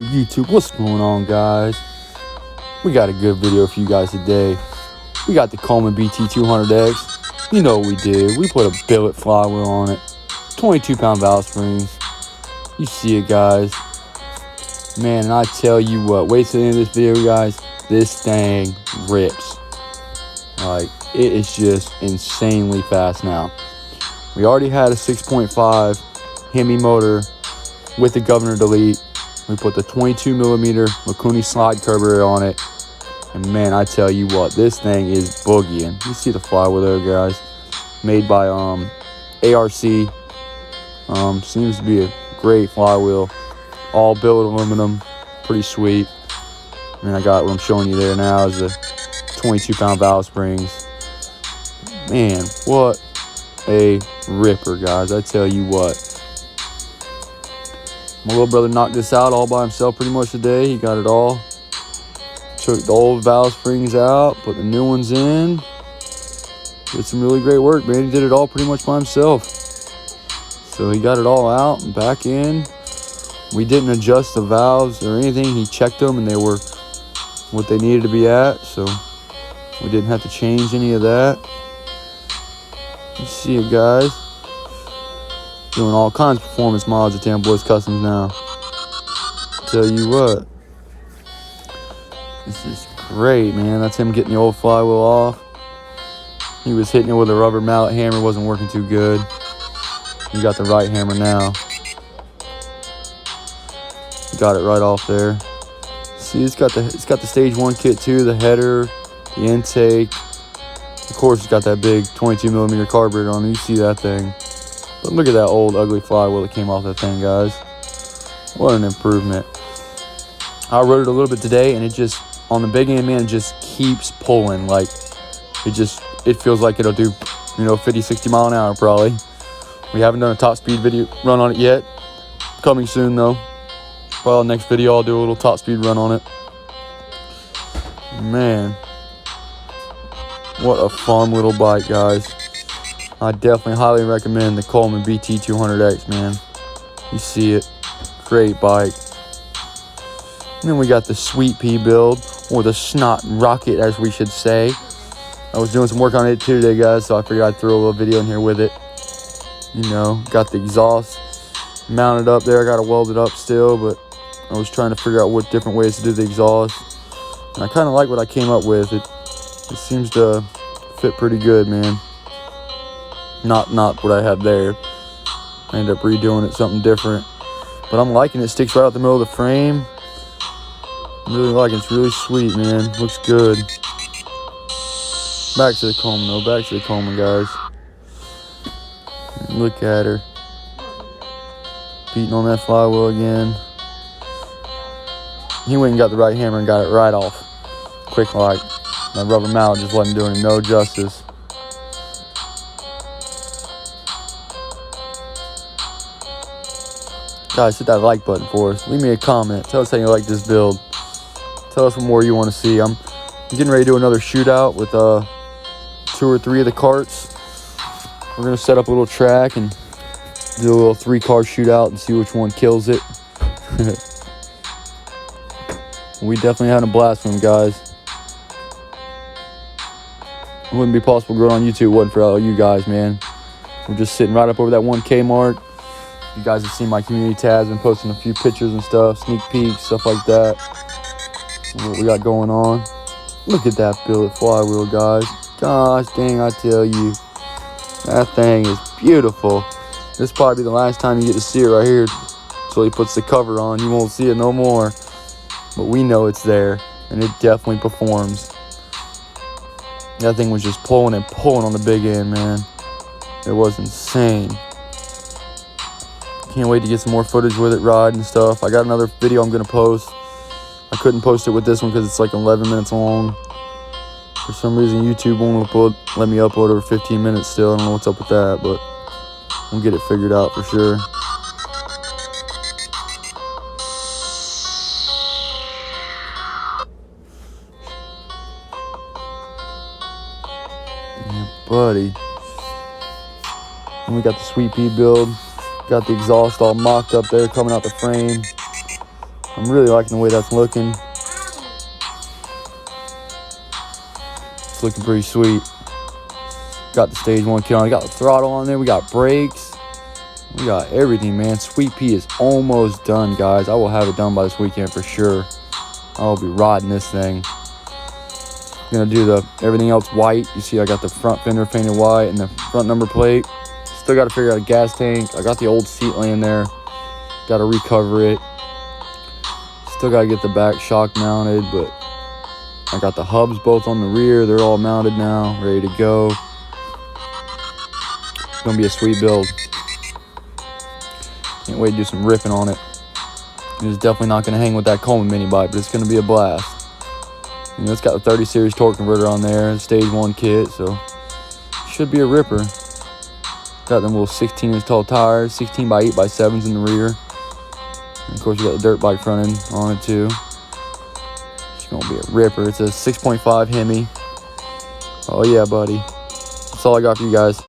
YouTube, what's going on, guys? We got a good video for you guys today. We got the Coleman BT200X. You know what we did. We put a billet flywheel on it, 22-pound valve springs. You see it, guys. Man, and I tell you what, wait till the end of this video, guys. This thing rips. Like, it is just insanely fast now. We already had a 6.5 hemi motor with the governor delete. We put the 22mm Mikuni slide carburetor on it. And man, I tell you what, this thing is boogieing. You see the flywheel there, guys. Made by ARC. Seems to be a great flywheel. All billet aluminum. Pretty sweet. And I got what I'm showing you there now is the 22-pound valve springs. Man, what a ripper, guys. I tell you what. My little brother knocked this out all by himself pretty much today. He got it all. Took the old valve springs out, put the new ones in. Did some really great work, man. He did it all pretty much by himself. So he got it all out and back in. We didn't adjust the valves or anything. He checked them and they were what they needed to be at. So we didn't have to change any of that. You see it, guys. Doing all kinds of performance mods at Tampa Boys Customs now. Tell you what. This is great, man. That's him getting the old flywheel off. He was hitting it with a rubber mallet hammer. Wasn't working too good. He got the right hammer now. Got it right off there. See, it's got the stage 1 kit too. The header, the intake. Of course, it's got that big 22mm carburetor on it. You see that thing. But look at that old ugly flywheel that came off that thing, guys. What an improvement. I rode it a little bit today, and it just, on the big end, man, it just keeps pulling. Like, it feels like it'll do, 50, 60 mile an hour probably. We haven't done a top speed video run on it yet. Coming soon, though. Probably next video, I'll do a little top speed run on it. Man. What a fun little bike, guys. I definitely highly recommend the Coleman BT200X, man. You see it. Great bike. And then we got the Sweet Pea build, or the Snot Rocket, as we should say. I was doing some work on it too today, guys, so I figured I'd throw a little video in here with it. Got the exhaust mounted up there. I got to weld it up still, but I was trying to figure out what different ways to do the exhaust. And I kind of like what I came up with. It seems to fit pretty good, man. Not what I had there. I ended up redoing it something different. But I'm liking it. It sticks right out the middle of the frame. I'm really liking it. It's really sweet, man. Looks good. Back to the Coleman, though. Back to the Coleman, guys. Look at her. Beating on that flywheel again. He went and got the right hammer and got it right off. Quick like. That rubber mallet just wasn't doing him no justice. Guys, hit that like button for us. Leave me a comment. Tell us how you like this build. Tell us what more you want to see. I'm getting ready to do another shootout with 2 or 3 of the karts. We're going to set up a little track and do a little 3-car shootout and see which one kills it. We definitely had a blast with them, guys. It wouldn't be possible growing on YouTube if it wasn't for all you guys, man. We're just sitting right up over that 1K mark. You guys have seen my community tabs, been posting a few pictures and stuff, sneak peeks, stuff like that. What we got going on. Look at that billet flywheel, guys. Gosh dang, I tell you. That thing is beautiful. This will probably be the last time you get to see it right here until he puts the cover on. You won't see it no more. But we know it's there, and it definitely performs. That thing was just pulling and pulling on the big end, man. It was insane. Can't wait to get some more footage with it, riding and stuff. I got another video I'm going to post. I couldn't post it with this one because it's like 11 minutes long. For some reason, YouTube won't let me upload over 15 minutes still. I don't know what's up with that, but we'll get it figured out for sure. Yeah, buddy. And we got the Sweet Pea build. Got the exhaust all mocked up there, coming out the frame. I'm really liking the way that's looking. It's looking pretty sweet. Got the stage 1 kit on. I got the throttle on there. We got brakes. We got everything, man. Sweet Pea is almost done, guys. I will have it done by this weekend for sure. I'll be riding this thing. I'm gonna do everything else white. You see I got the front fender painted white and the front number plate. Still got to figure out a gas tank. I got the old seat laying there. Got to recover it. Still got to get the back shock mounted, but I got the hubs both on the rear. They're all mounted now, ready to go. It's gonna be a sweet build. Can't wait to do some ripping on it. It's definitely not gonna hang with that Coleman Minibike, but it's gonna be a blast. You know, it's got the 30 series torque converter on there, stage 1 kit, so should be a ripper. Got them little 16-inch tall tires, 16 by 8 by 7s in the rear. And of course, you got the dirt bike front end on it too. It's gonna be a ripper. It's a 6.5 Hemi. Oh yeah, buddy. That's all I got for you guys.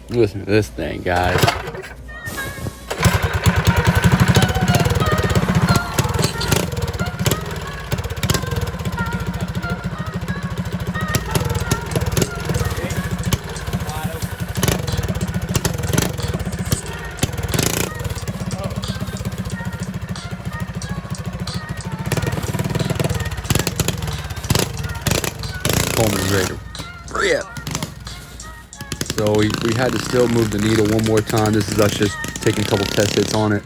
Listen to this thing, guys. Coleman's ready to rip. So we had to still move the needle one more time. This is us just taking a couple test hits on it.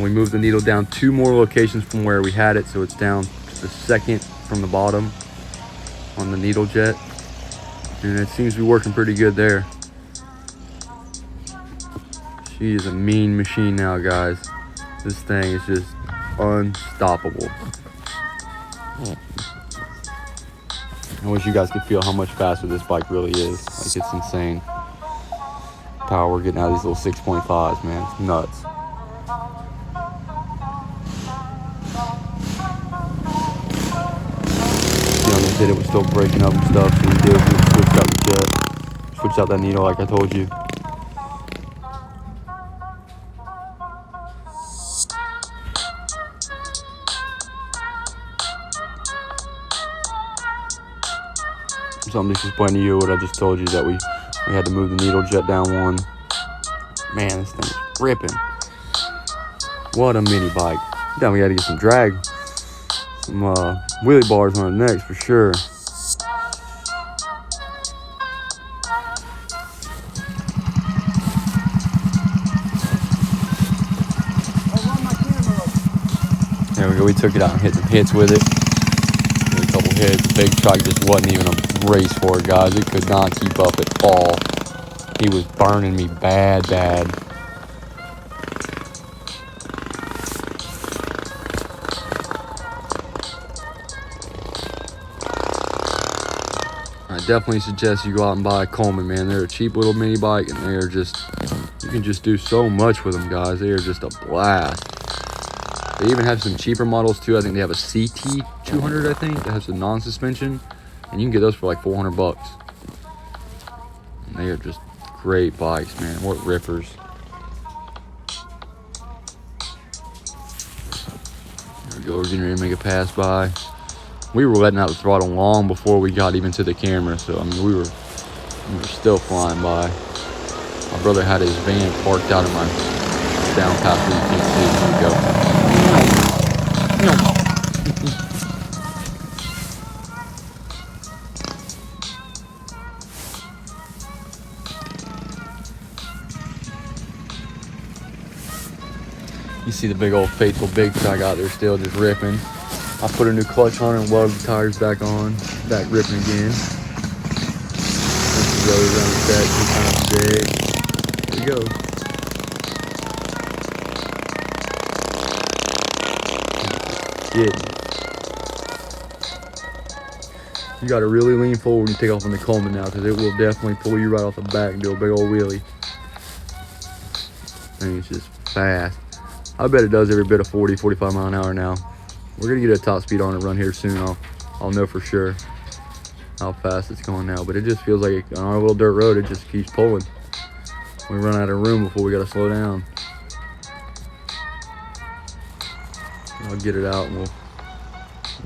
We moved the needle down 2 more locations from where we had it, so it's down to the second from the bottom on the needle jet. And it seems to be working pretty good there. She is a mean machine now, guys. This thing is just unstoppable. I wish you guys could feel how much faster this bike really is. Like, it's insane. Power we're getting out of these little 6.5s, man. It's nuts. See, on the jet, it was still breaking up and stuff, so we switched out the jet. Switched out that needle like I told you. So I'm just explaining to you what I just told you, that we had to move the needle jet down 1. Man, this thing is ripping. What a mini bike. Then we got to get some drag, some wheelie bars on it next for sure. There we go. We took it out and hit some hits with it. Hit a couple hits. The big trike just wasn't even a race for it, guys. It could not keep up at all. He was burning me bad. I definitely suggest you go out and buy a Coleman, man. They're a cheap little mini bike, and they are just, you can just do so much with them, guys. They are just a blast. They even have some cheaper models too. I think they have a CT200, I think, that has a non-suspension. And you can get those for like 400 bucks. And they are just great bikes, man. What rippers. There we go. We're getting ready to make a pass by. We were letting out the throttle long before we got even to the camera. So, I mean, we were still flying by. My brother had his van parked out in my down path where you can't see. Here we go. No. You see the big old faithful big trike out there still just ripping. I put a new clutch on it and welded the tires back on, back ripping again. This goes around the back 2 times big. There you go. Getting it. You got to really lean forward and take off on the Coleman now, because it will definitely pull you right off the back and do a big old wheelie. I think it's just fast. I bet it does every bit of 40, 45 mile an hour now. We're gonna get a top speed on it run here soon. I'll know for sure how fast it's going now. But it just feels like on our little dirt road, it just keeps pulling. We run out of room before we gotta slow down. I'll get it out and we'll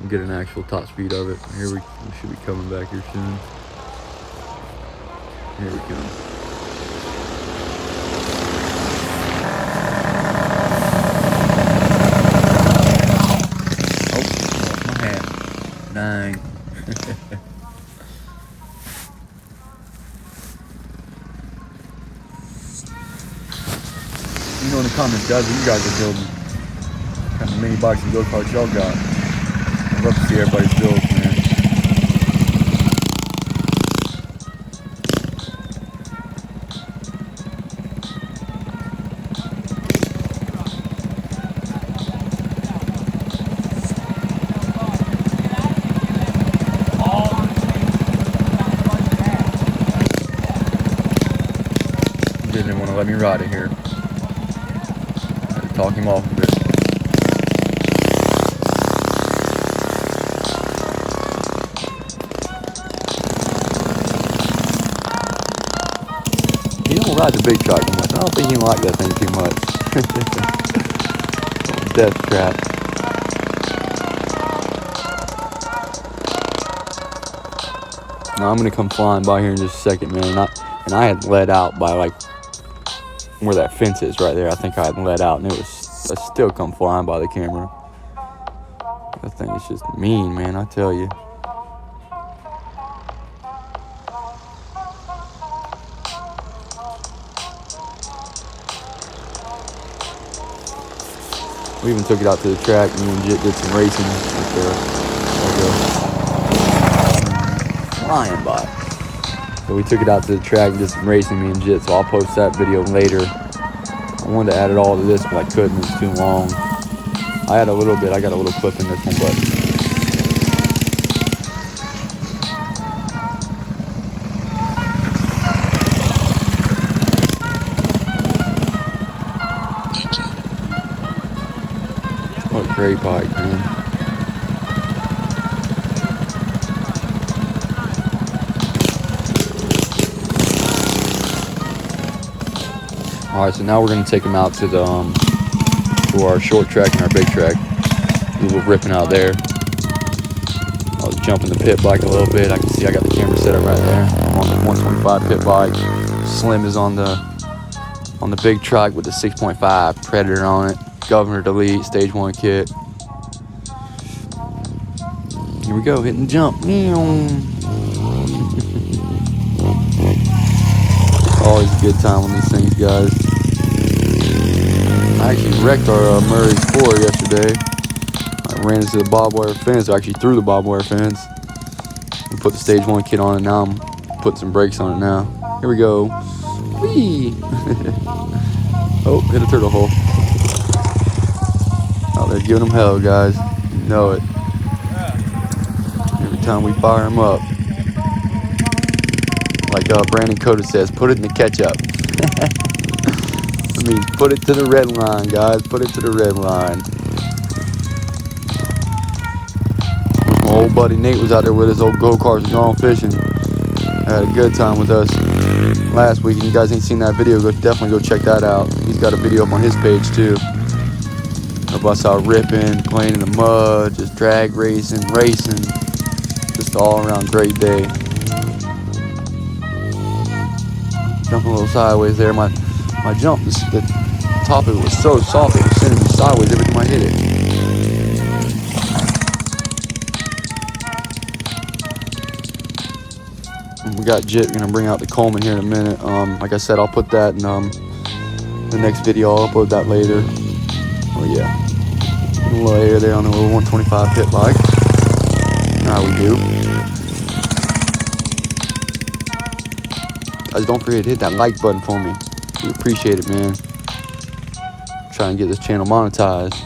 get an actual top speed of it. Here we should be coming back here soon. Here we go. Oh, lost my hat. Dang. You know in the comments, guys, what you guys are building. What kind of mini bikes and go-karts y'all got. I'd love to see everybody's builds, man. Didn't want to let me ride it here. I had to talk him off a bit. He don't ride the big truck much. I don't think he like that thing too much. Death trap. Now I'm gonna come flying by here in just a second, man. And I had let out by like where that fence is right there. I think I had let out, and I still come flying by the camera. That thing is just mean, man, I tell you. We even took it out to the track. Me and Jit did some racing right there. Flying by. So we took it out to the track and did some racing, me and Jit. So I'll post that video later. I wanted to add it all to this, but I couldn't. It's too long. I had a little bit. I got a little clip in this one, but what a great bike, man. All right, so now we're gonna take them out to the to our short track and our big track. Do a little ripping out there. I'll jump in the pit bike a little bit. I can see I got the camera set up right there. I'm on the 125 pit bike. Slim is on the big truck with the 6.5 Predator on it. Governor Delete Stage 1 kit. Here we go, hitting the jump. Always a good time on these things, guys. I actually wrecked our Murray 4 yesterday. I ran into the barbed wire fence, or actually through the barbed wire fence. We put the Stage 1 kit on it. Now I'm putting some brakes on it now. Here we go. Whee! Oh, hit a turtle hole. Out there giving them hell, guys. You know it. Every time we fire them up. Like Brandon Coda says, put it in the ketchup. I mean, put it to the red line, guys. Put it to the red line. My old buddy Nate was out there with his old go-karts gone fishing. Had a good time with us last week. And you guys ain't seen that video, definitely go check that out. He's got a video up on his page too. Of us out ripping, playing in the mud, just drag racing. Just all around great day. Jumping a little sideways there. My jump, the top of it was so soft, it was sending me sideways every time I hit it. And we got Jit gonna bring out the Coleman here in a minute. Like I said, I'll put that in the next video. I'll upload that later. Oh yeah, a little air there on the little 125 pit bike. How we do. Guys, don't forget to hit that like button for me. We appreciate it, man. Trying to get this channel monetized.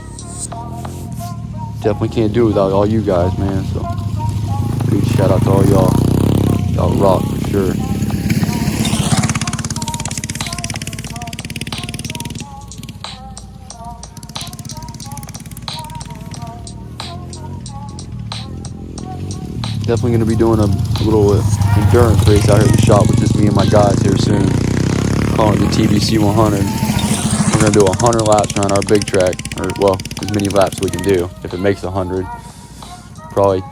Definitely can't do it without all you guys, man. So, big shout out to all y'all. Y'all rock for sure. Definitely going to be doing a little endurance race out here at the shop with just me and my guys here soon. calling it the TBC 100. We're gonna do 100 laps around our big track, or well, as many laps we can do. If it makes 100, probably.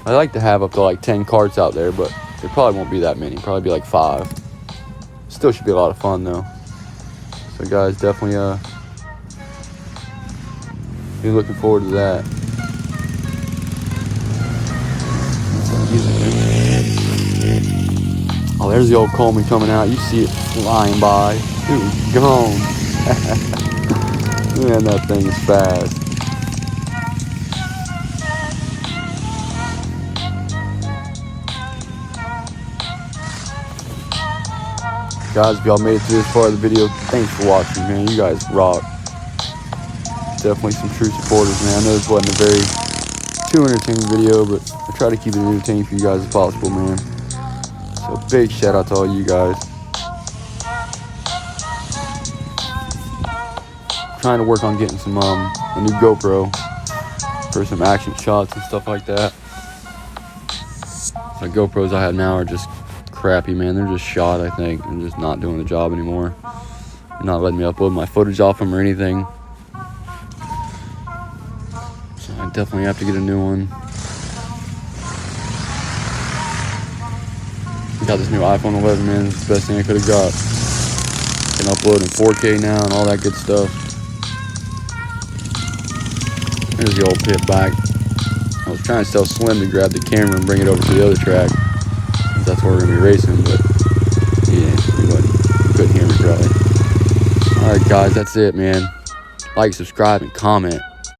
I like to have up to like 10 karts out there, but there probably won't be that many. Probably be like 5. Still should be a lot of fun though. So guys, definitely be looking forward to that. Oh, there's the old Coleman coming out. You see it flying by. It was gone. Man, that thing is fast. Guys, if y'all made it to this part of the video, thanks for watching, man. You guys rock. Definitely some true supporters, man. I know this wasn't a very too entertaining video, but I try to keep it entertaining for you guys as possible, man. So big shout out to all you guys. Trying to work on getting some a new GoPro for some action shots and stuff like that. The GoPros I have now are just crappy, man. They're just shot, I think, and just not doing the job anymore. They're not letting me upload my footage off them or anything. So I definitely have to get a new one. Got this new iPhone 11, man. It's the best thing I could have got. Can upload in 4K now and all that good stuff. There's the old pit bike. I was trying to tell Slim to grab the camera and bring it over to the other track. That's where we're going to be racing, but yeah, he couldn't hear me probably. Alright guys, that's it, man. Like, subscribe, and comment.